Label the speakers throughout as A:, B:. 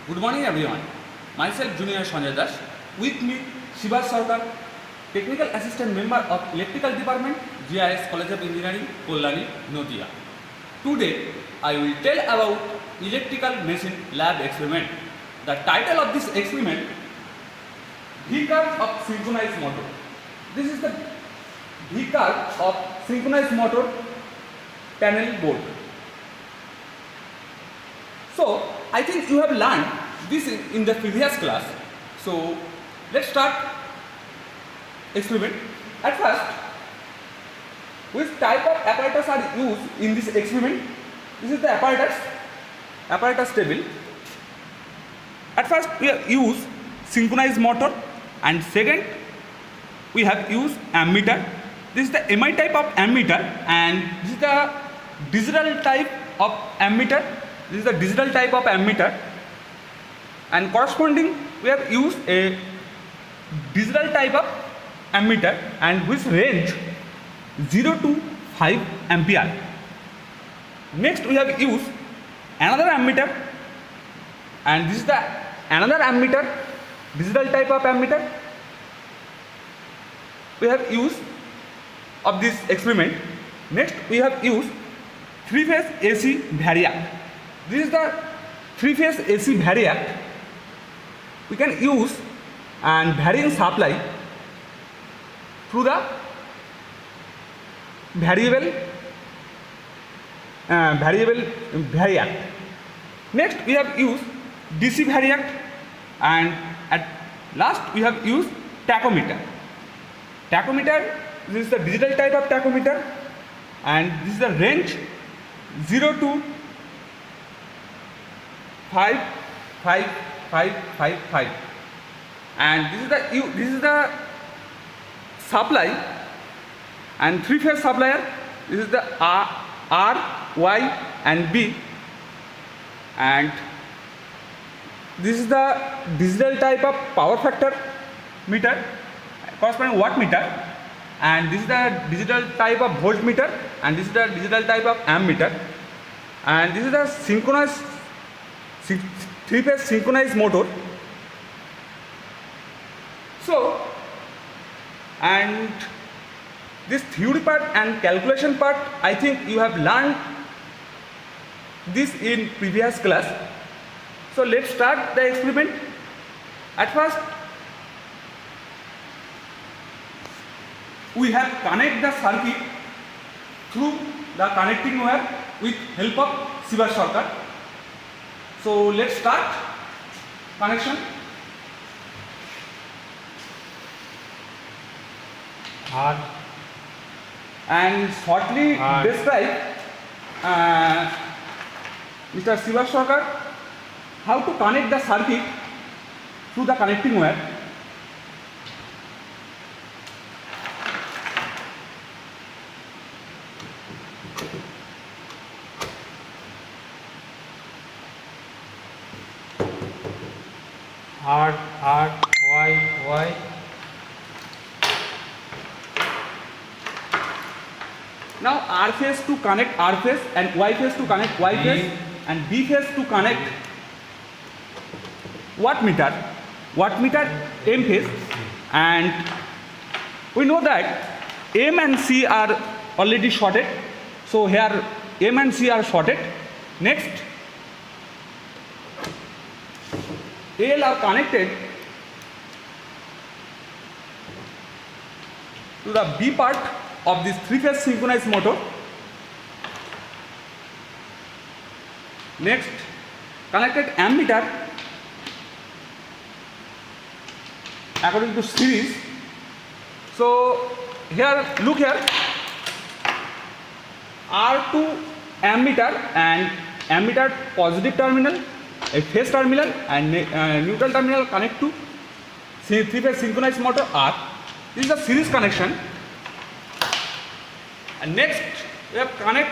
A: Good morning everyone. Myself Junior Sanjay Das. With me Shivas Sarkar, Technical Assistant Member of Electrical Department, GIS College of Engineering, Kollani, Nodia. Today I will tell about electrical machine lab experiment. The title of this experiment, V-curve of synchronized motor. This is the V-curve of synchronized motor panel board. So I think you have learned this in the previous class. So let's start experiment. At first, which type of apparatus are used in this experiment? This is the apparatus table. At first we have used synchronized motor, and second we have used ammeter. This is the MI type of ammeter, and this is the digital type of ammeter. This is the digital type of ammeter, and corresponding we have used a digital type of ammeter, and which range 0 to 5 ampere. Next we have used another ammeter, and this is the another ammeter, digital type of ammeter we have used of this experiment. Next we have used 3-phase AC variac. This is the 3-phase AC variac. We can use and varying supply through the variable variac. Next we have used DC variac, and at last we have used tachometer. Tachometer, this is the digital type of tachometer, and this is the range 0 to 5, 5, 5, 5, 5, and this is the supply and 3-phase supplier. This is the R, Y and B, and this is the digital type of power factor meter corresponding watt meter, and this is the digital type of voltmeter, and this is the digital type of ammeter, and this is the synchronized 3-phase synchronized motor. So, and this theory part and calculation part, I think you have learned this in previous class. So let's start the experiment. At first we have connect the circuit through the connecting wire with help of Shivas Sarkar. So let's start connection. And shortly describe Mr. Shivas Sarkar how to connect the circuit through the connecting wire.
B: R, Y.
A: Now R phase to connect R phase, and Y phase to connect Y phase, and B phase to connect watt meter M phase, and we know that M and C are already shorted. So here M and C are shorted. Next L are connected to the B part of this 3-phase synchronized motor. Next, connected ammeter according to series. So here, look here, R2 ammeter, and ammeter positive terminal, a phase terminal, and neutral terminal connect to 3-phase synchronized motor R. This is a series connection. And next we have connect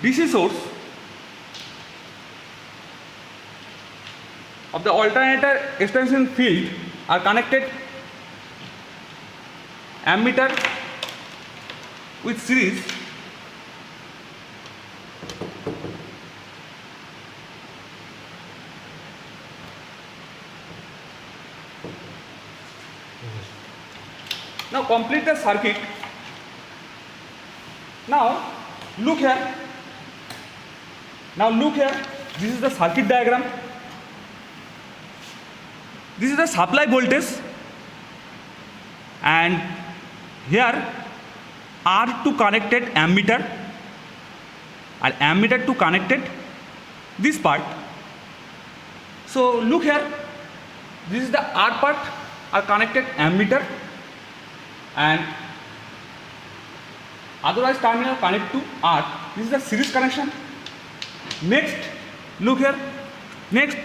A: DC source of the alternator extension field are connected ammeter with series complete the circuit. Now look here. This is the circuit diagram. This is the supply voltage, and here R2 connected ammeter, and ammeter to connected this part. So look here, this is the R part, are connected ammeter, and otherwise terminal connect to R. This is the series connection. Next, look here. Next,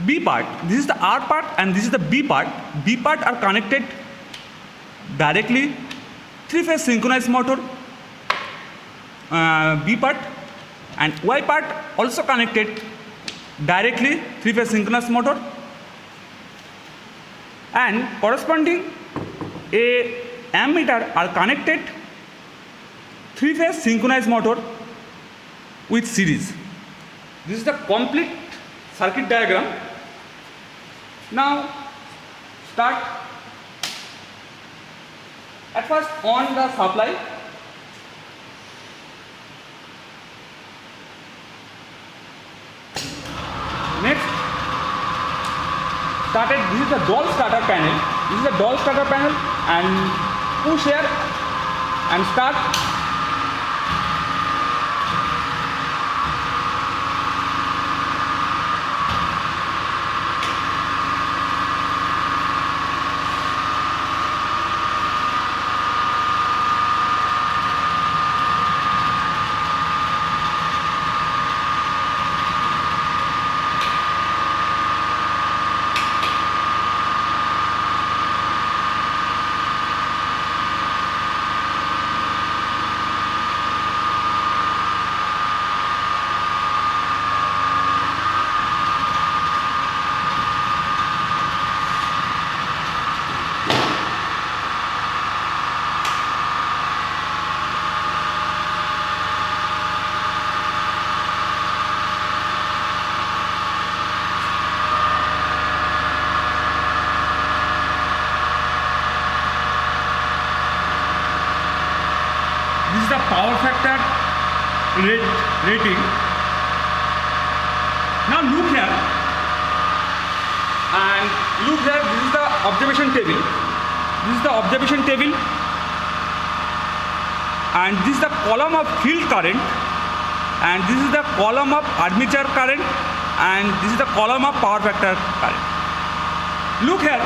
A: B part. This is the R part and this is the B part. B part are connected directly three-phase synchronous motor. B part, and Y part also connected directly three-phase synchronous motor, and corresponding a ammeter are connected three-phase synchronous motor with series. This is the complete circuit diagram. Now start. At first on the supply. Next started, this is the dual starter panel. This is the dual starter panel, and push here and start. This is the power factor rating. Now look here, and look here, this is the observation table. This is the observation table, and this is the column of field current, and this is the column of armature current, and this is the column of power factor current. Look here.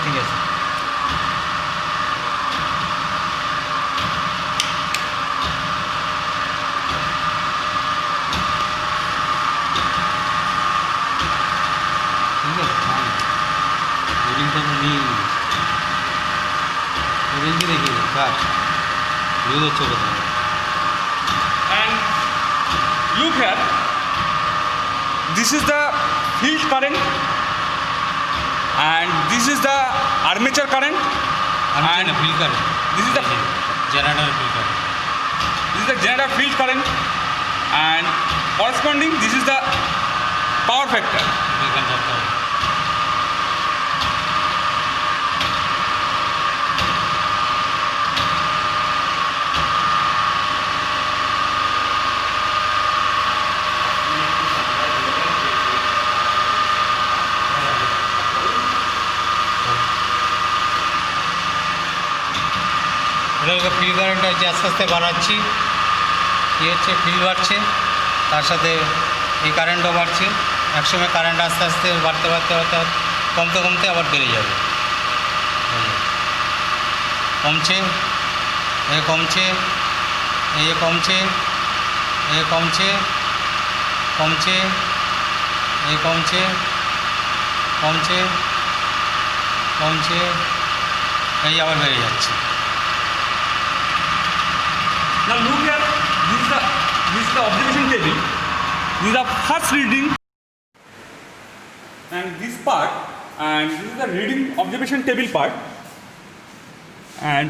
B: ঠিক আছে। ঠিক আছে, রিডিংটা আমরা নিয়ে নিই। রিডিংকে দেখি car use হচ্ছে কোথায়।
A: And look here, this is the field current, and this is the armature current,
B: and field current.
A: this is the
B: generator field current.
A: this is the generator field current, and corresponding this is the power factor.
B: এখানে ধরতে হবে। এটা feel কারেন্টটা হচ্ছে আস্তে আস্তে বাড়াচ্ছি, কী হচ্ছে ফিল বাড়ছে, তার সাথে এই কারেন্টও বাড়ছে। একসময় কারেন্ট আস্তে আস্তে বাড়তে বাড়তে বাড়তে কমতে কমতে আবার বেড়ে যাবে। কমছে, এ কমছে, এ কমছে, এ কমছে, কমছে, এ কমছে, কমছে, কমছে, এই আবার বেড়ে যাচ্ছে।
A: Now look here, this is the observation table. This is the first reading, and this part, and this is the reading observation table part. And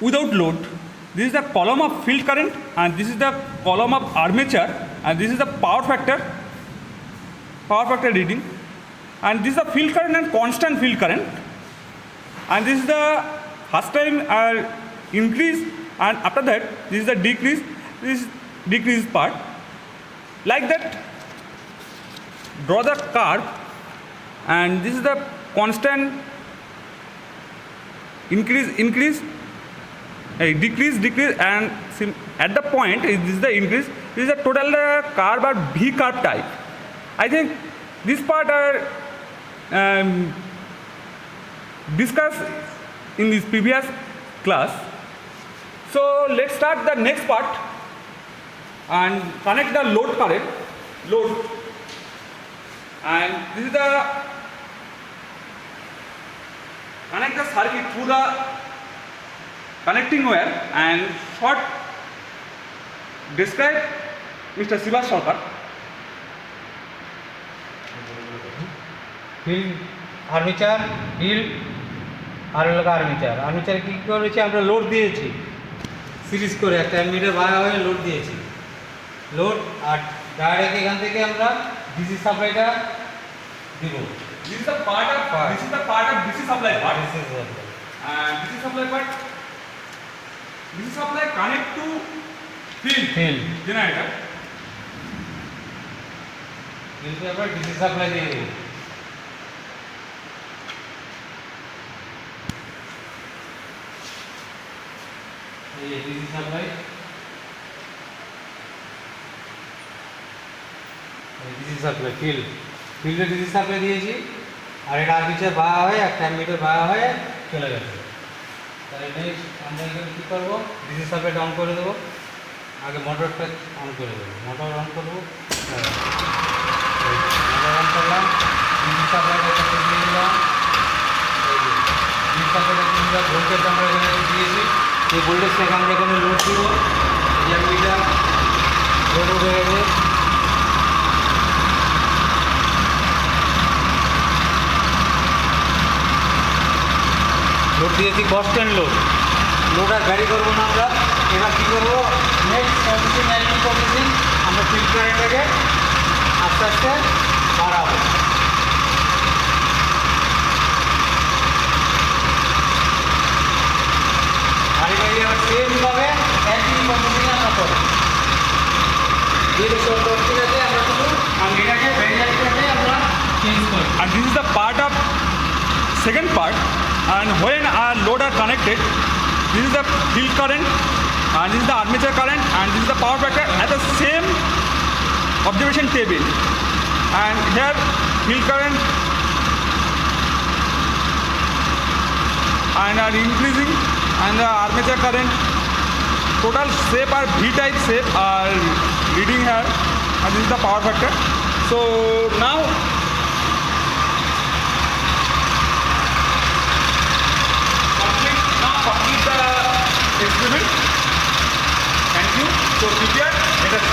A: without load, this is the column of field current, and this is the column of armature, and this is the power factor reading, and this is the field current and constant field current, and this is the first time increase, and after that this is the decrease, this decrease part. Like that, draw the curve, and this is the constant increase, decrease, and at the point this is the increase. This is the total curve or V curve type. I think this part are discussed in this previous class. So let's start the next part and connect the load current, and this is the connect the circuit through the connecting wire, and short describe Mr. Sivas Sarkar.
B: Field armature, field আর armature কী করেছি আমরা, load দিয়েছি series করে, একটা ammeter ভাড়া হয়ে load দিয়েছি, লোড আর ডাইরেক্ট এখান থেকে আমরা ডিসি সাপ্লাইটা দিব।
A: This is the part of DC supply part, and DC supply part, DC supply connect to field generator.
B: কিন্তু আমরা ডিসি সাপ্লাই দিয়ে দেবো। এই ডিসি সাপ্লাই, ফিল্ডে ডিসি সাপ্লাই দিয়েছি, আর এটা আর্মেচার বাড়া হয়ে একটা অ্যামিটার বাড়া হয়ে চলে গেছে। তাহলে নেক্সট আমরা এখানে কী করবো, ডিসি সাপ্লাইটা অন করে দেবো। আগে মোটরটা অন করে দেবো, মোটর অন করবো, মোটর অন করলাম, ডিসি সাপ্লাইটা দিয়ে দিলাম। ডিসি সাপ্লাইটা দিয়ে ভোল্টেজ আমরা এখানে দিয়েছি, এই ভোল্টেজটাকে আমরা এখানে লোড দিব। এই অ্যামিটার লোড উঠে গেছে, লোড দিয়েছি কনস্ট্যান্ট লোড আর ভ্যারি করবো না আমরা। এবার কী করবো, নেক্সট প্রসেসিং আমরা ফিল্ড কারেন্টটাকে আস্তে আস্তে বাড়াবো। আর এবার আবার সেমভাবে একই প্রসেসিং আমরা করবো। এই সব ঠিক আছে, আমরা শুধু এটাকে ভ্যারিয়েটরটাকে আমরা চেঞ্জ করবো।
A: And this is the part of second part, and when our load are connected, this is the field current, and this is the armature current, and this is the power factor at the same observation table. And here field current and are increasing, and the armature current total shape are V type shape are reading here, and this is the power factor. So now complete the experiment. Thank you. So prepare, let us